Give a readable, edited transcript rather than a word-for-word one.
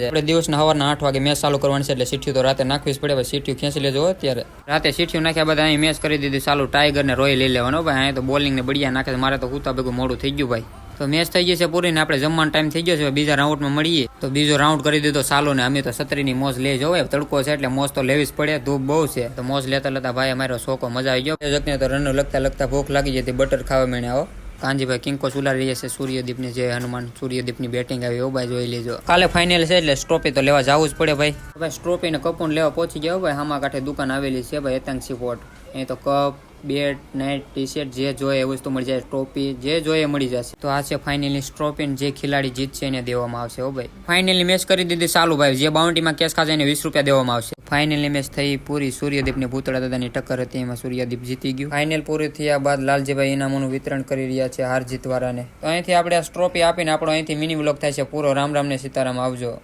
આપણે દિવસના સવારના 8 વાગે મેચ ચાલુ કરવાની છે એટલે સીઠીઓ તો રાતે નાખવી જ પડે. ભાઈ સીઠીઓ ખેંચી લેજો. અત્યારે રાતે સીઠીઓ નાખ્યા બાદ અહીં મેચ કરી દીધી ચાલુ. ટાઈગર ને રોય લઈ લેવાનો ભાઈ. અહીં તો બોલિંગ ને બળિયા નાખે છે. મારે તો કૂતા ભેગું મોડું થઈ ગયું ભાઈ. તો મેચ થઈ ગઈ છે પૂરી ને આપણે જમવાનો ટાઈમ થઈ ગયો છે. બીજા રાઉન્ડમાં મળીએ. તો બીજો રાઉન્ડ કરી દીધો ચાલુ ને અમે તો છત્રીની મોજ લઈ જવાય. તડકો છે એટલે મોજ તો લેવી જ પડે. ધૂપ બહુ છે તો મોજ લેતા લેતા ભાઈ અમારો શોકો મજા આવી ગયો. જગને તો રન લગતા લગતા ભૂખ લાગી જતી. બટર ખાવા મેળે આવો. કાંજીભાઈ કિંકો ઉલાડી રહ્યા છે સૂર્યદીપની. જે હનુમાન સૂર્યદીપની બેટિંગ આવી એવું ભાઈ જોઈ લેજો. કાલે ફાઇનલ છે એટલે સ્ટ્રોફી તો લેવા જવું જ પડે ભાઈ. ભાઈ સ્ટ્રોફી ને કપૂન લેવા પહોંચી ગયા ભાઈ. હામા કાંઠે દુકાન આવેલી છે ભાઈ એતાંગ પોર્ટ. અહીં તો કપ બેટ નાઇટ ટી શર્ટ જે જોઈએ એ વસ્તુ મળી જાય. ટ્રોફી જે જોઈએ મળી જશે. તો આ છે ફાઇનલી સ્ટ્રોફી. જે ખેલાડી જીતશે એને દેવામાં આવશે હો ભાઈ. ફાઇનલી મેચ કરી દીધી ચાલુ ભાઈ. જે બાઉન્ડ્રીમાં કેસ ખાશે એને 20 રૂપિયા દેવામાં આવશે. ફાઇનલી મેચ થઈ પૂરી. સૂર્યદીપની ભૂતળા દાદાની ટક્કર હતી. એમાં સૂર્યદીપ જીતી ગયું. ફાઇનલ પૂરી થયા બાદ લાલજીભાઈ ઇનામોનું વિતરણ કરી રહ્યા છે હાર જીત વાળાને. તો અહીંથી આપણે આ ટ્રોફી આપીને આપણો અહીંથી મિની વ્લોગ થાય છે પૂરો. રામ રામ ને સીતારામ. આવજો.